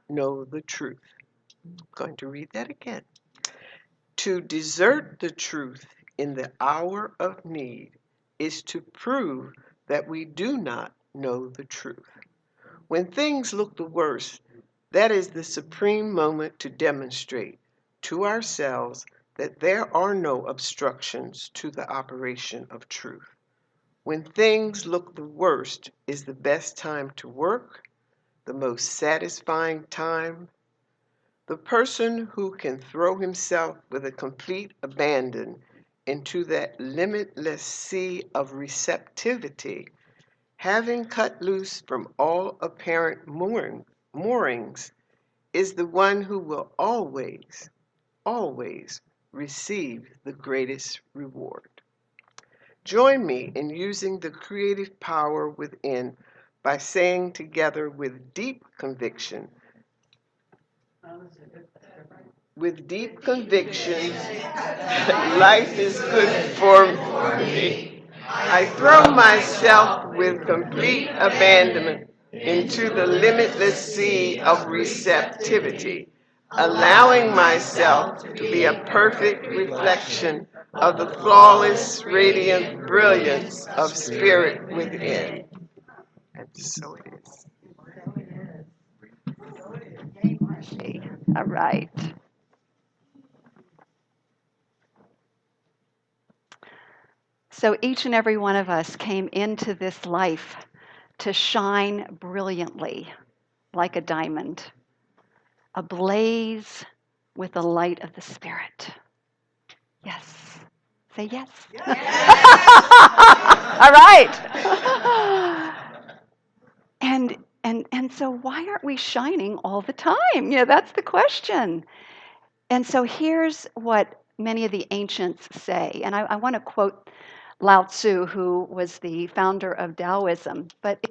know the truth. I'm going to read that again. To desert the truth in the hour of need is to prove that we do not know the truth. When things look the worst, that is the supreme moment to demonstrate to ourselves that there are no obstructions to the operation of truth. When things look the worst is the best time to work, the most satisfying time. The person who can throw himself with a complete abandon into that limitless sea of receptivity, having cut loose from all apparent moorings, is the one who will always, always receive the greatest reward. Join me in using the creative power within by saying together with deep conviction, life is good for me. I throw myself with complete abandonment into the limitless sea of receptivity, allowing myself to be a perfect reflection of the flawless, radiant brilliance of spirit within. And so it is. All right. So each and every one of us came into this life to shine brilliantly like a diamond, ablaze with the light of the Spirit. Yes. Say yes. All right. And so why aren't we shining all the time? That's the question. And so here's what many of the ancients say. And I want to quote Lao Tzu, who was the founder of Taoism, but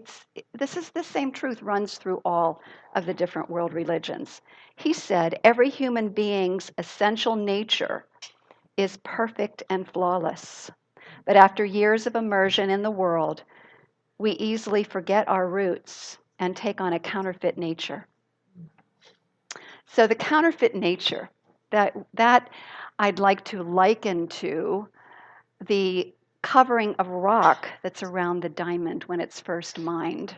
this is the same truth runs through all of the different world religions. He said, every human being's essential nature is perfect and flawless. But after years of immersion in the world, we easily forget our roots and take on a counterfeit nature. So the counterfeit nature, that I'd like to liken to the covering of rock that's around the diamond when it's first mined.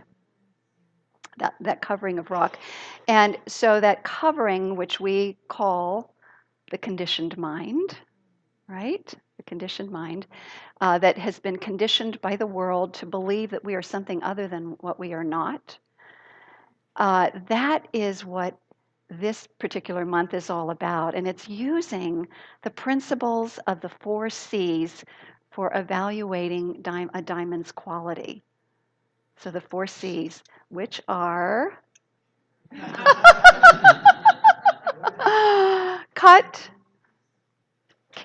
That covering of rock. And so that covering, which we call the conditioned mind, right? The conditioned mind that has been conditioned by the world to believe that we are something other than what we are not. That is what this particular month is all about. And it's using the principles of the 4 C's for evaluating a diamond's quality. So the 4 C's, which are cut,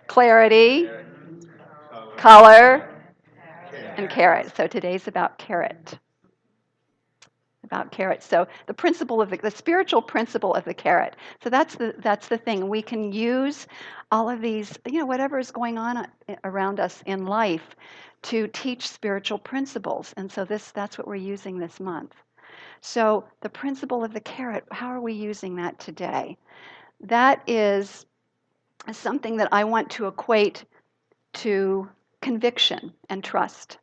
clarity, color, and carat. So today's about carat. About carats. So the principle of the spiritual principle of the carat. So that's the thing. We can use all of these, whatever is going on around us in life to teach spiritual principles. And so that's what we're using this month. So the principle of the carat, how are we using that today? That is something that I want to equate to conviction and trust.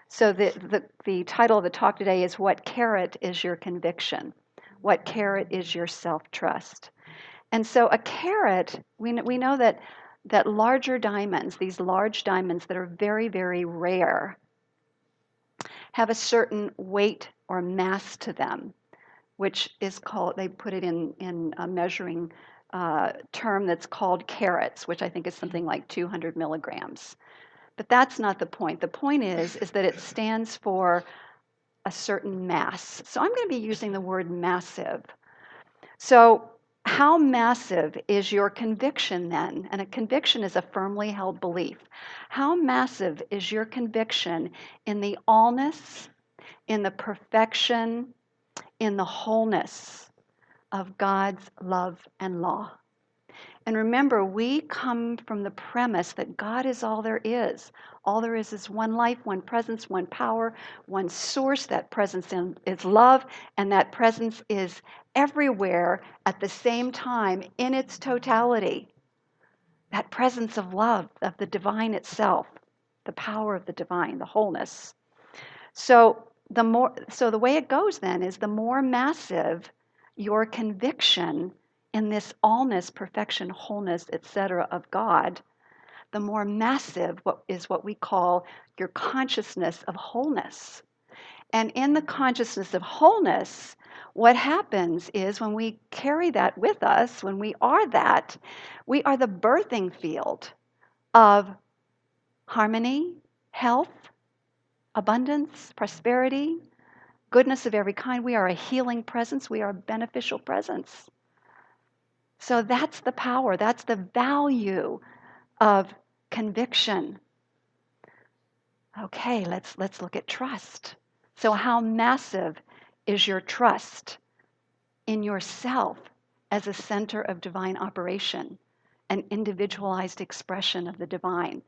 So the title of the talk today is What Carat is Your Conviction? What carat is your self-trust? And so a carat, we know that larger diamonds, these large diamonds that are very, very rare, have a certain weight or mass to them, which is called, they put it in a measuring term that's called carats, which I think is something like 200 milligrams. But that's not the point. The point is that it stands for a certain mass. So I'm going to be using the word massive. So how massive is your conviction then? And a conviction is a firmly held belief. How massive is your conviction in the allness, in the perfection, in the wholeness of God's love and law? And remember, we come from the premise that God is all there is. All there is one life, one presence, one power, one source. That presence is love, and that presence is everywhere at the same time in its totality. That presence of love, of the divine itself, the power of the divine, the wholeness. So the way it goes then is the more massive your conviction in this allness, perfection, wholeness, etc. of God, the more massive what we call your consciousness of wholeness. And in the consciousness of wholeness, what happens is when we carry that with us, when we are that, we are the birthing field of harmony, health, abundance, prosperity, goodness of every kind. We are a healing presence. We are a beneficial presence. So that's the power. That's the value of conviction. Okay, let's look at trust. So how massive is your trust in yourself as a center of divine operation, an individualized expression of the divine?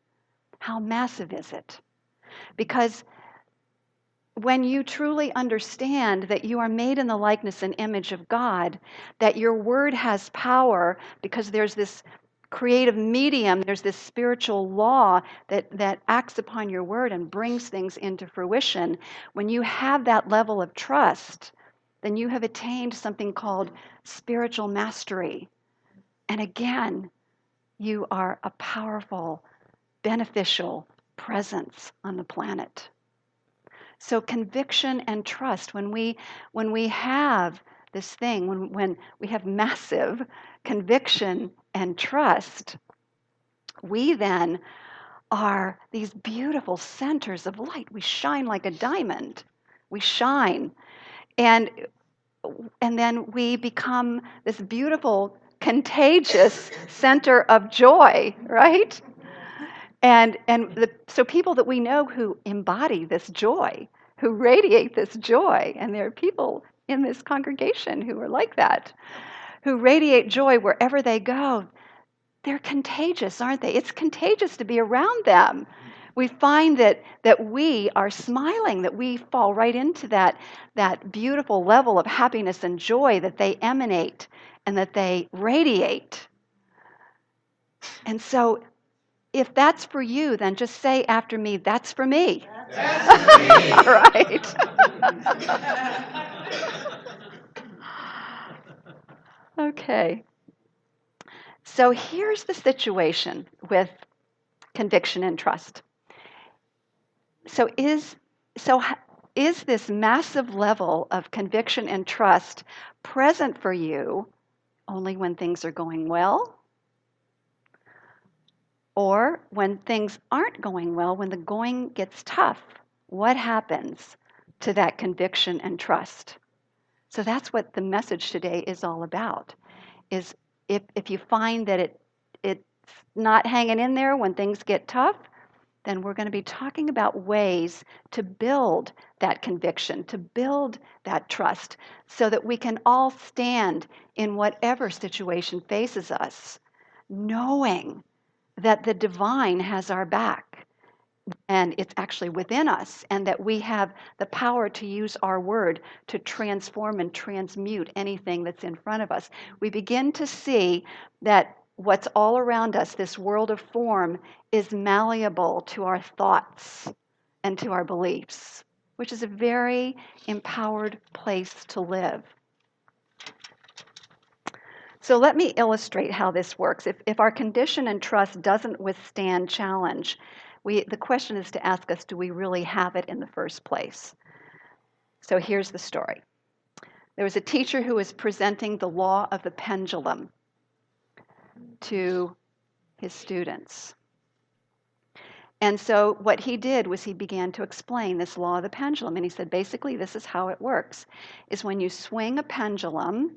How massive is it? Because when you truly understand that you are made in the likeness and image of God, that your word has power because there's this creative medium, there's this spiritual law that acts upon your word and brings things into fruition, when you have that level of trust, then you have attained something called spiritual mastery. And again, you are a powerful, beneficial presence on the planet. So conviction and trust, when we have this thing, when we have massive conviction and trust, we then are these beautiful centers of light. We shine like a diamond. We shine. And then we become this beautiful, contagious center of joy, right? So people that we know who embody this joy, who radiate this joy, and there are people in this congregation who are like that, who radiate joy wherever they go. They're contagious, aren't they? It's contagious to be around them. We find that we are smiling, that we fall right into that beautiful level of happiness and joy that they emanate and that they radiate. And so if that's for you, then just say after me, that's for me. That's for me. Right. Okay. So here's the situation with conviction and trust. So is this massive level of conviction and trust present for you only when things are going well? Or when things aren't going well, when the going gets tough, what happens to that conviction and trust? So that's what the message today is all about. Is if you find that it's not hanging in there when things get tough, then we're going to be talking about ways to build that conviction, to build that trust, so that we can all stand in whatever situation faces us, knowing that the divine has our back and it's actually within us, and that we have the power to use our word to transform and transmute anything that's in front of us. We begin to see that what's all around us, this world of form, is malleable to our thoughts and to our beliefs, which is a very empowered place to live. So let me illustrate how this works. If our condition and trust doesn't withstand challenge, the question is to ask us, do we really have it in the first place? So here's the story. There was a teacher who was presenting the law of the pendulum to his students. And so what he did was he began to explain this law of the pendulum. And he said, basically, this is how it works, is when you swing a pendulum,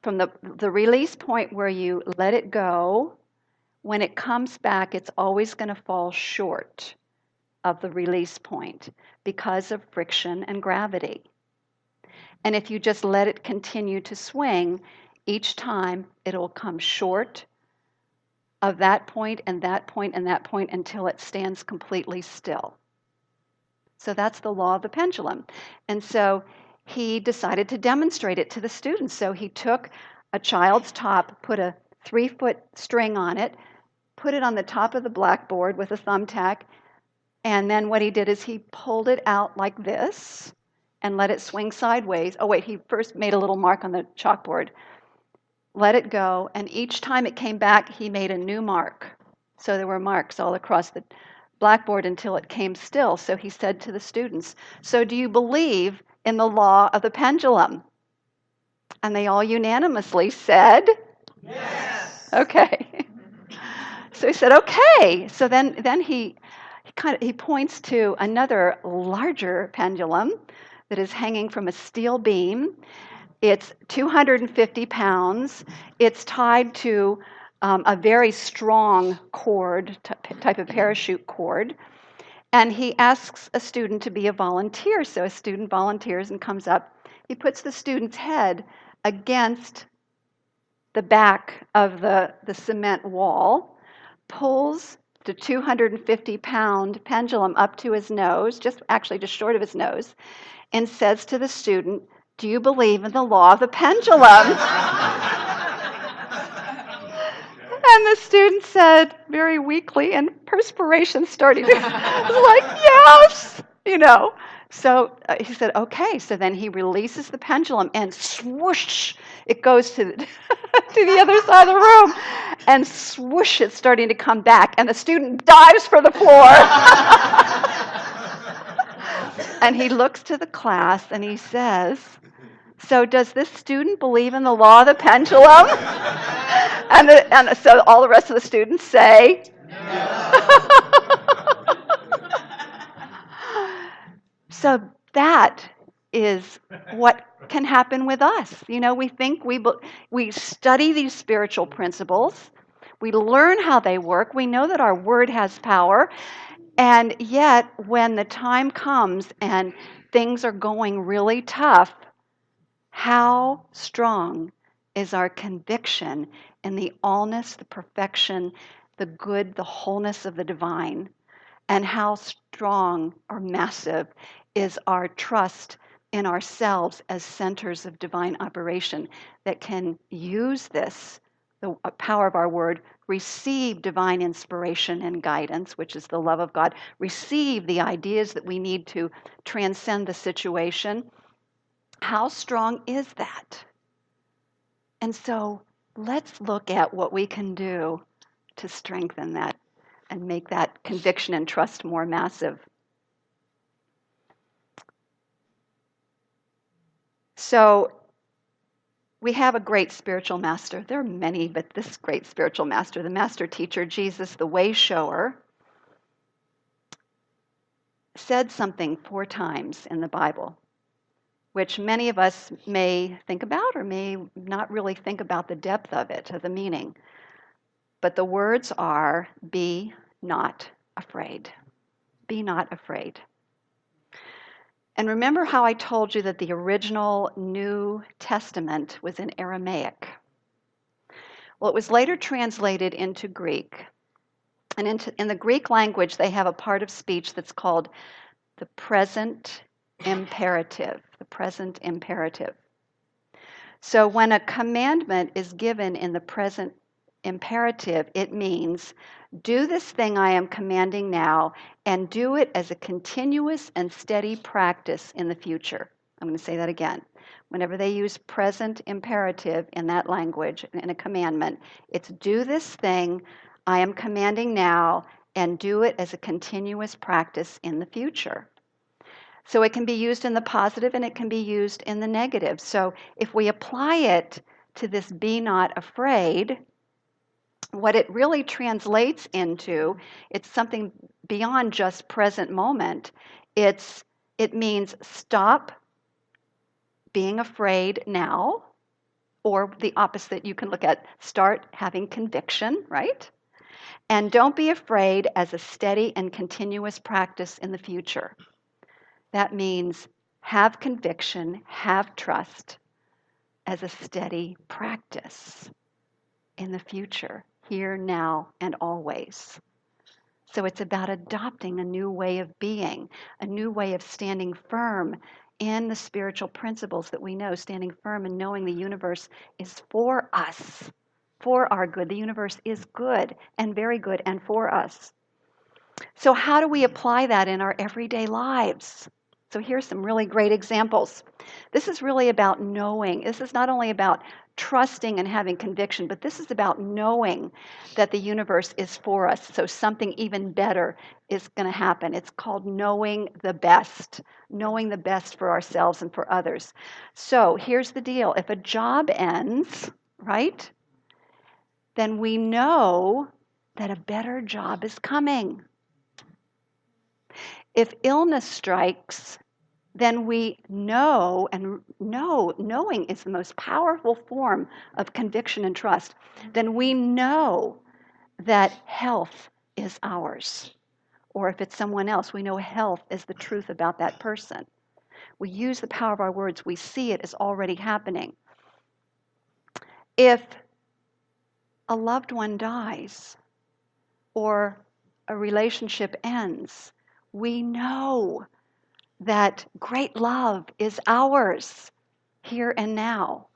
from the release point where you let it go, when it comes back, it's always going to fall short of the release point because of friction and gravity. And if you just let it continue to swing, each time it'll come short of that point and that point and that point until it stands completely still. So that's the law of the pendulum. And so he decided to demonstrate it to the students. So he took a child's top, put a 3-foot string on it, put it on the top of the blackboard with a thumbtack, and then what he did is he pulled it out like this and let it swing sideways. Oh, wait, he first made a little mark on the chalkboard, let it go, and each time it came back, he made a new mark. So there were marks all across the blackboard until it came still. So he said to the students, "So do you believe in the law of the pendulum?" And they all unanimously said, Yes. "Okay." So he said, "Okay." So then he points to another larger pendulum that is hanging from a steel beam. It's 250 pounds. It's tied to a very strong cord, type of parachute cord. And he asks a student to be a volunteer. So a student volunteers and comes up. He puts the student's head against the back of the cement wall, pulls the 250-pound pendulum up to his nose, just short of his nose, and says to the student, "Do you believe in the law of the pendulum?" And the student said very weakly, and perspiration starting to, like, "Yes!" So he said, "Okay." So then he releases the pendulum, and swoosh, it goes to to the other side of the room, and swoosh, it's starting to come back, and the student dives for the floor. And he looks to the class, and he says, "So does this student believe in the law of the pendulum?" And so all the rest of the students say, "No." So that is what can happen with us. We think we study these spiritual principles, we learn how they work, we know that our word has power, and yet when the time comes and things are going really tough, how strong is our conviction in the allness, the perfection, the good, the wholeness of the divine? And how strong or massive is our trust in ourselves as centers of divine operation that can use this, the power of our word, receive divine inspiration and guidance, which is the love of God, receive the ideas that we need to transcend the situation. How strong is that? And so let's look at what we can do to strengthen that and make that conviction and trust more massive. So we have a great spiritual master. There are many, but this great spiritual master, the master teacher, Jesus, the way shower, said something 4 times in the Bible, which many of us may think about or may not really think about the depth of it, of the meaning. But the words are, "Be not afraid." Be not afraid. And remember how I told you that the original New Testament was in Aramaic? Well, it was later translated into Greek. And in the Greek language, they have a part of speech that's called the present imperative. The present imperative. So when a commandment is given in the present imperative, it means, do this thing I am commanding now, and do it as a continuous and steady practice in the future. I'm going to say that again. Whenever they use present imperative in that language, in a commandment, it's do this thing I am commanding now, and do it as a continuous practice in the future. So it can be used in the positive and it can be used in the negative. So if we apply it to this be not afraid, what it really translates into, it's something beyond just present moment. It means stop being afraid now, or the opposite you can look at, start having conviction, right? And don't be afraid as a steady and continuous practice in the future. That means have conviction, have trust, as a steady practice in the future, here, now, and always. So it's about adopting a new way of being, a new way of standing firm in the spiritual principles that we know, standing firm and knowing the universe is for us, for our good. The universe is good and very good and for us. So how do we apply that in our everyday lives? So here's some really great examples. This is really about knowing. This is not only about trusting and having conviction, but this is about knowing that the universe is for us. So something even better is going to happen. It's called knowing the best for ourselves and for others. So here's the deal. If a job ends, right, then we know that a better job is coming. If illness strikes, then we know, and knowing is the most powerful form of conviction and trust, then we know that health is ours. Or if it's someone else, we know health is the truth about that person. We use the power of our words. We see it as already happening. If a loved one dies or a relationship ends, we know that great love is ours here and now.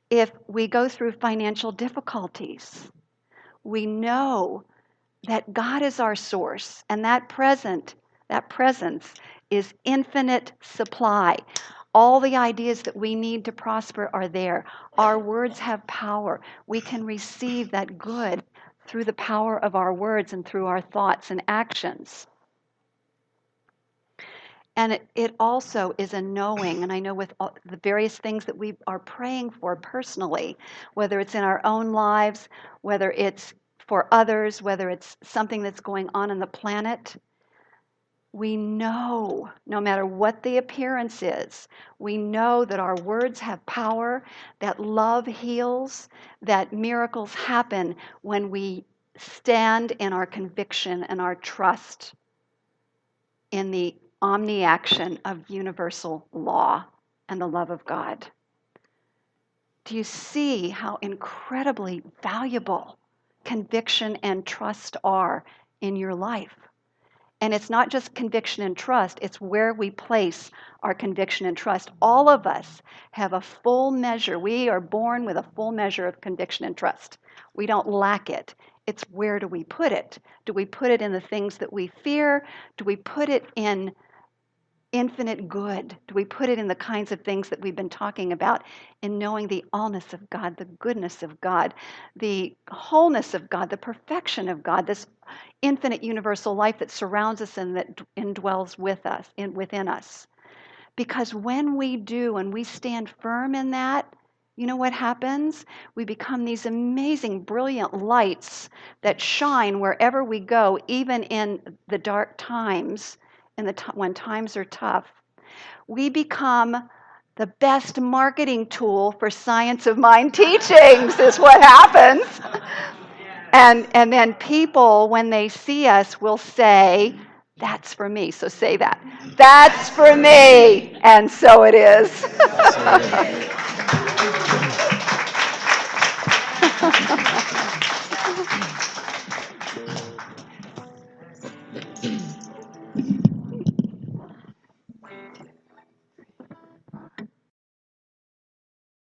If we go through financial difficulties, we know that God is our source, and that presence is infinite supply. All the ideas that we need to prosper are there. Our words have power. We can receive that good through the power of our words and through our thoughts and actions. And it also is a knowing, and I know with all the various things that we are praying for personally, whether it's in our own lives, whether it's for others, whether it's something that's going on the planet, we know, no matter what the appearance is, we know that our words have power, that love heals, that miracles happen when we stand in our conviction and our trust in the omni-action of universal law and the love of God. Do you see how incredibly valuable conviction and trust are in your life? And it's not just conviction and trust, it's where we place our conviction and trust. All of us have a full measure. We are born with a full measure of conviction and trust. We don't lack it. It's where do we put it? Do we put it in the things that we fear? Do we put it in infinite good? Do we put it in the kinds of things that we've been talking about, in knowing the allness of God, the goodness of God, the wholeness of God, the perfection of God, this infinite universal life that surrounds us and that indwells within us? Because when we do and we stand firm in that, you know what happens? We become these amazing, brilliant lights that shine wherever we go, even in the dark times, when times are tough. We become the best marketing tool for science of mind teachings, is what happens. And then people, when they see us, will say, "That's for me." So say that. "That's for me." And so it is.